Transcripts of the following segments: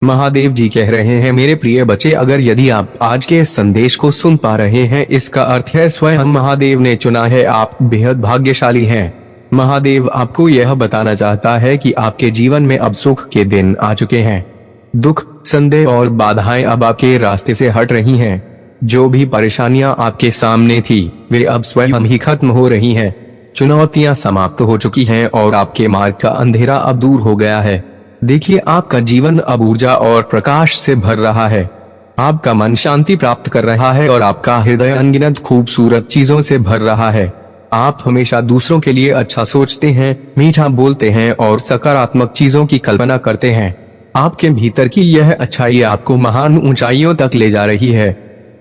महादेव जी कह रहे हैं, मेरे प्रिय बच्चे, अगर यदि आप आज के इस संदेश को सुन पा रहे हैं, इसका अर्थ है स्वयं महादेव ने चुना है, आप बेहद भाग्यशाली हैं। महादेव आपको यह बताना चाहता है कि आपके जीवन में अब सुख के दिन आ चुके हैं। दुख, संदेह और बाधाएं अब आपके रास्ते से हट रही हैं। जो भी परेशानियां आपके सामने थी, वे अब स्वयं ही खत्म हो रही हैं। चुनौतियां समाप्त हो चुकी हैं और आपके मार्ग का अंधेरा अब दूर हो गया है। देखिए, आपका जीवन अब ऊर्जा और प्रकाश से भर रहा है। आपका मन शांति प्राप्त कर रहा है और आपका हृदय अनगिनत खूबसूरत चीजों से भर रहा है। आप हमेशा दूसरों के लिए अच्छा सोचते हैं, मीठा बोलते हैं और सकारात्मक चीजों की कल्पना करते हैं। आपके भीतर की यह अच्छाई आपको महान ऊंचाइयों तक ले जा रही है।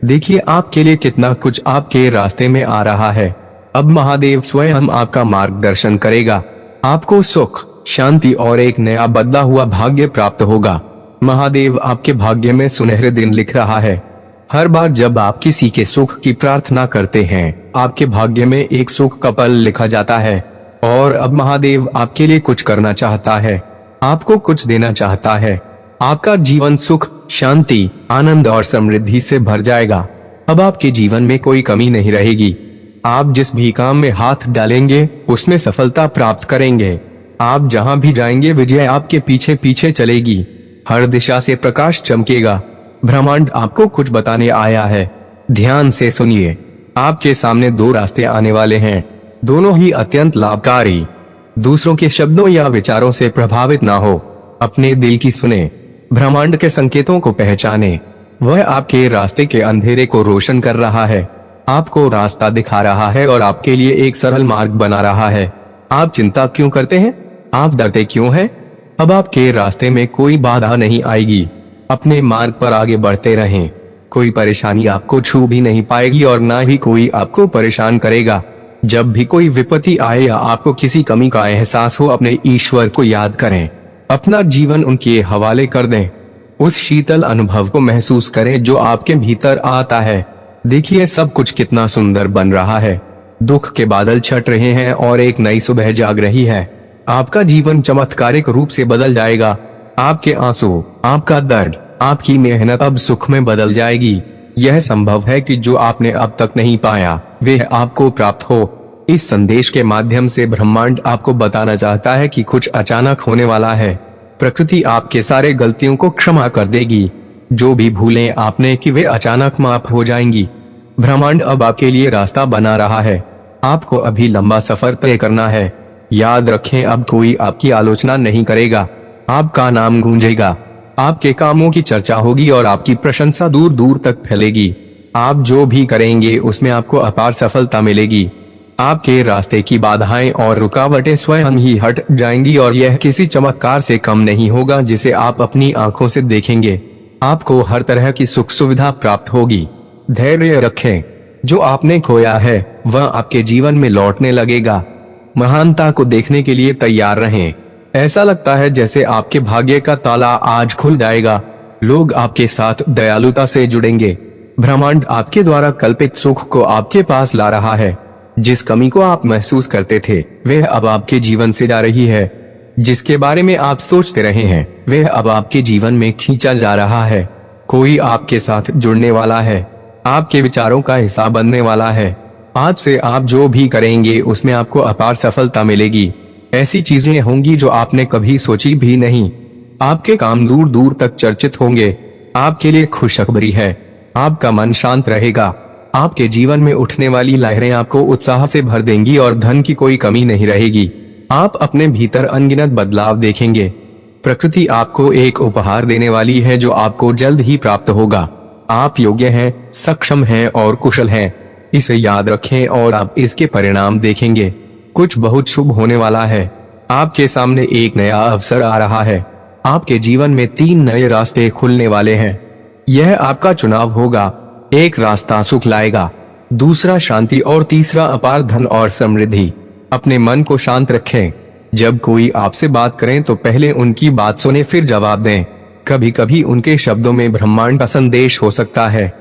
देखिए, आपके लिए कितना कुछ आपके रास्ते में आ रहा है। अब महादेव स्वयं आपका मार्गदर्शन करेगा। आपको सुख, शांति और एक नया बदला हुआ भाग्य प्राप्त होगा। महादेव आपके भाग्य में सुनहरे दिन लिख रहा है। हर बार जब आप किसी के सुख की प्रार्थना करते हैं, आपके भाग्य में एक सुख का पल लिखा जाता है। और अब महादेव आपके लिए कुछ करना चाहता है, आपको कुछ देना चाहता है। आपका जीवन सुख, शांति, आनंद और समृद्धि से भर जाएगा। अब आपके जीवन में कोई कमी नहीं रहेगी। आप जिस भी काम में हाथ डालेंगे, उसमें सफलता प्राप्त करेंगे। आप जहां भी जाएंगे, विजय आपके पीछे पीछे चलेगी। हर दिशा से प्रकाश चमकेगा। ब्रह्मांड आपको कुछ बताने आया है, ध्यान से सुनिए। आपके सामने दो रास्ते आने वाले हैं, दोनों ही अत्यंत लाभकारी। दूसरों के शब्दों या विचारों से प्रभावित ना हो, अपने दिल की सुने, ब्रह्मांड के संकेतों को पहचाने। वह आपके रास्ते के अंधेरे को रोशन कर रहा है, आपको रास्ता दिखा रहा है और आपके लिए एक सरल मार्ग बना रहा है। आप चिंता क्यों करते हैं? आप डरते क्यों हैं? अब आपके रास्ते में कोई बाधा नहीं आएगी। अपने मार्ग पर आगे बढ़ते रहें। कोई परेशानी आपको छू भी नहीं पाएगी और ना ही कोई आपको परेशान करेगा। जब भी कोई विपत्ति आए या आपको किसी कमी का एहसास हो, अपने ईश्वर को याद करें, अपना जीवन उनके हवाले कर दें। उस शीतल अनुभव को महसूस करें जो आपके भीतर आता है। देखिए, सब कुछ कितना सुंदर बन रहा है। दुख के बादल छट रहे हैं और एक नई सुबह जाग रही है। आपका जीवन चमत्कारिक रूप से बदल जाएगा। आपके आंसू, आपका दर्द, आपकी मेहनत अब सुख में बदल जाएगी। यह संभव है कि जो आपने अब तक नहीं पाया, वह आपको प्राप्त हो। इस संदेश के माध्यम से ब्रह्मांड आपको बताना चाहता है कि कुछ अचानक होने वाला है। प्रकृति आपके सारे गलतियों को क्षमा कर देगी। जो भी भूलें आपने की, वे अचानक माफ हो जाएंगी। ब्रह्मांड अब आपके लिए रास्ता बना रहा है। आपको अभी लंबा सफर तय करना है। याद रखें, अब कोई आपकी आलोचना नहीं करेगा। आपका नाम गूंजेगा, आपके कामों की चर्चा होगी और आपकी प्रशंसा दूर दूर तक फैलेगी। आप जो भी करेंगे, उसमें आपको अपार सफलता मिलेगी। आपके रास्ते की बाधाएं और रुकावटें स्वयं ही हट जाएंगी और यह किसी चमत्कार से कम नहीं होगा जिसे आप अपनी आंखों से देखेंगे। आपको हर तरह की सुख सुविधा प्राप्त होगी। धैर्य रखें, जो आपने खोया है वह आपके जीवन में लौटने लगेगा। महानता को देखने के लिए तैयार रहें। ऐसा लगता है जैसे आपके भाग्य का ताला आज खुल जाएगा। लोग आपके साथ दयालुता से जुड़ेंगे। ब्रह्मांड आपके द्वारा कल्पित सुख को आपके पास ला रहा है। जिस कमी को आप महसूस करते थे, वह अब आपके जीवन से जा रही है। जिसके बारे में आप सोचते रहे हैं, वह अब आपके जीवन में खींचा जा रहा है। कोई आपके साथ जुड़ने वाला है, आपके विचारों का हिस्सा बनने वाला है। आज से आप जो भी करेंगे, उसमें आपको अपार सफलता मिलेगी। ऐसी चीजें होंगी जो आपने कभी सोची भी नहीं। आपके काम दूर दूर तक चर्चित होंगे। आपके लिए खुशखबरी है, आपका मन शांत रहेगा। आपके जीवन में उठने वाली लहरें आपको उत्साह से भर देंगी और धन की कोई कमी नहीं रहेगी। आप अपने भीतर अनगिनत बदलाव देखेंगे। प्रकृति आपको एक उपहार देने वाली है जो आपको जल्द ही प्राप्त होगा। आप योग्य हैं, सक्षम हैं और कुशल हैं। इसे याद रखें और आप इसके परिणाम देखेंगे। कुछ बहुत शुभ होने वाला है। आपके सामने एक नया अवसर आ रहा है। आपके जीवन में 3 नए रास्ते खुलने वाले हैं। यह आपका चुनाव होगा। एक रास्ता सुख लाएगा, दूसरा शांति और तीसरा अपार धन और समृद्धि। अपने मन को शांत रखें। जब कोई आपसे बात करें तो पहले उनकी बात सुने, फिर जवाब दें। कभी कभी उनके शब्दों में ब्रह्मांड का संदेश हो सकता है।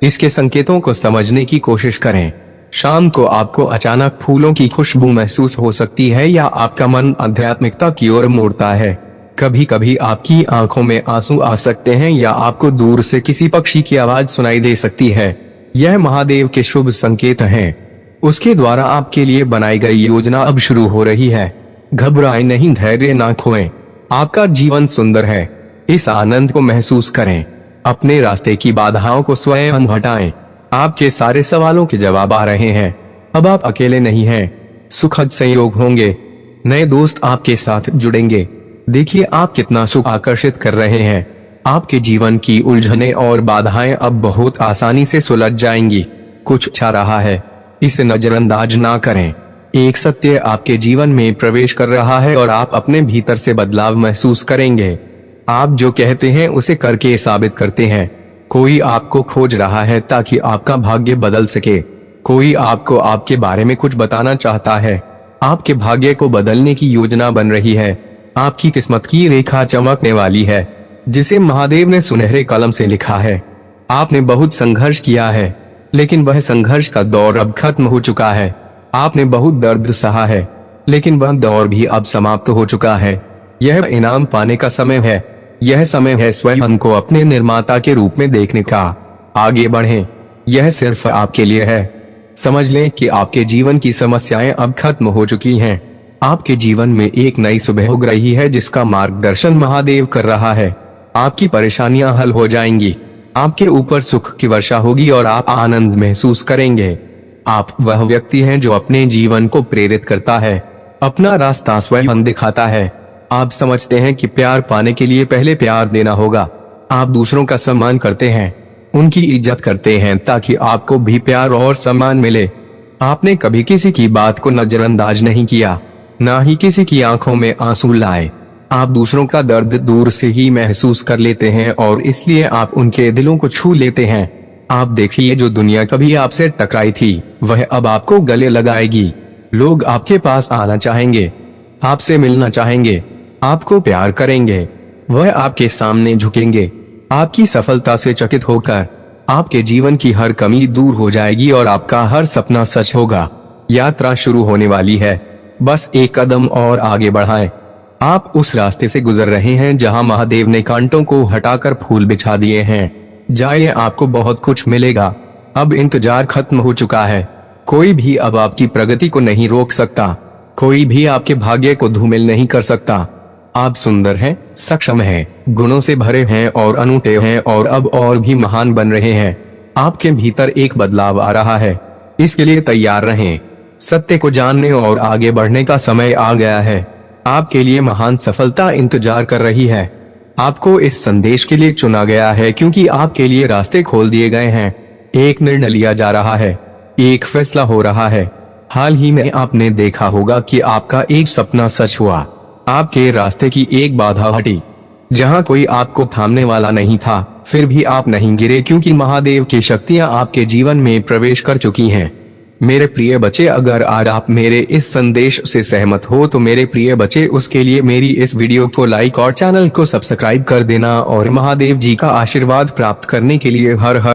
इसके संकेतों को समझने की कोशिश करें। शाम को आपको अचानक फूलों की खुशबू महसूस हो सकती है या आपका मन आध्यात्मिकता की ओर मुड़ता है। कभी कभी आपकी आंखों में आंसू आ सकते हैं या आपको दूर से किसी पक्षी की आवाज सुनाई दे सकती है। यह महादेव के शुभ संकेत हैं। उसके द्वारा आपके लिए बनाई गई योजना अब शुरू हो रही है। घबराएं नहीं, धैर्य ना खोएं। आपका जीवन सुंदर है। इस आनंद को महसूस करें। अपने रास्ते की बाधाओं को स्वयं हटाएं। आपके सारे सवालों के जवाब आ रहे हैं। अब आप अकेले नहीं हैं। सुखद संयोग होंगे। नए दोस्त आपके साथ जुड़ेंगे। देखिए आप कितना सुख आकर्षित कर रहे हैं। आपके जीवन की उलझनें और बाधाएं अब बहुत आसानी से सुलझ जाएंगी। कुछ छा रहा है, इसे नजरअंदाज ना करें। एक सत्य आपके जीवन में प्रवेश कर रहा है और आप अपने भीतर से बदलाव महसूस करेंगे। आप जो कहते हैं उसे करके साबित करते हैं। कोई आपको खोज रहा है ताकि आपका भाग्य बदल सके। कोई आपको आपके बारे में कुछ बताना चाहता है। आपके भाग्य को बदलने की योजना बन रही है। आपकी किस्मत की रेखा चमकने वाली है, जिसे महादेव ने सुनहरे कलम से लिखा है। आपने बहुत संघर्ष किया है, लेकिन वह संघर्ष का दौर अब खत्म हो चुका है। आपने बहुत दर्द सहा है, लेकिन वह दौर भी अब समाप्त हो चुका है। यह इनाम पाने का समय है। यह समय है स्वयं को अपने निर्माता के रूप में देखने का। आगे बढ़ें। यह सिर्फ आपके लिए है। समझ लें कि आपके जीवन की समस्याएं अब खत्म हो चुकी हैं। आपके जीवन में एक नई सुबह उग रही है, जिसका मार्गदर्शन महादेव कर रहा है। आपकी परेशानियां हल हो जाएंगी। आपके ऊपर सुख की वर्षा होगी और आप आनंद महसूस करेंगे। आप वह व्यक्ति हैं जो अपने जीवन को प्रेरित करता है, अपना रास्ता स्वयं दिखाता है। आप समझते हैं कि प्यार पाने के लिए पहले प्यार देना होगा। आप दूसरों का सम्मान करते हैं, उनकी इज्जत करते हैं ताकि आपको भी प्यार और सम्मान मिले। आपने कभी किसी की बात को नजरअंदाज नहीं किया, ना ही किसी की आंखों में आंसू लाए। आप दूसरों का दर्द दूर से ही महसूस कर लेते हैं और इसलिए आप उनके दिलों को छू लेते हैं। आप देखिए, जो दुनिया कभी आपसे टकराई थी वह अब आपको गले लगाएगी। लोग आपके पास आना चाहेंगे, आपसे मिलना चाहेंगे, आपको प्यार करेंगे। वह आपके सामने झुकेंगे। आपकी सफलता से चकित होकर आपके जीवन की हर कमी दूर हो जाएगी और आपका हर सपना सच होगा। यात्रा शुरू होने वाली है, बस एक कदम और आगे बढ़ाएं। आप उस रास्ते से गुजर रहे हैं जहां महादेव ने कांटों को हटाकर फूल बिछा दिए हैं। जाइए, आपको बहुत कुछ मिलेगा। अब इंतजार खत्म हो चुका है। कोई भी अब आपकी प्रगति को नहीं रोक सकता। कोई भी आपके भाग्य को धूमिल नहीं कर सकता। आप सुंदर हैं, सक्षम हैं, गुणों से भरे हैं और अनूठे हैं और अब और भी महान बन रहे हैं। आपके भीतर एक बदलाव आ रहा है। इसके लिए तैयार रहें। सत्य को जानने और आगे बढ़ने का समय आ गया है। आपके लिए महान सफलता इंतजार कर रही है। आपको इस संदेश के लिए चुना गया है क्योंकि आपके लिए रास्ते खोल दिए गए हैं। एक निर्णय लिया जा रहा है, एक फैसला हो रहा है। हाल ही में आपने देखा होगा कि आपका एक सपना सच हुआ। आपके रास्ते की एक बाधा हटी। जहां कोई आपको थामने वाला नहीं था, फिर भी आप नहीं गिरे क्योंकि महादेव की शक्तियां आपके जीवन में प्रवेश कर चुकी हैं। मेरे प्रिय बच्चे, अगर आज आप मेरे इस संदेश से सहमत हो तो मेरे प्रिय बच्चे, उसके लिए मेरी इस वीडियो को लाइक और चैनल को सब्सक्राइब कर देना और महादेव जी का आशीर्वाद प्राप्त करने के लिए हर हर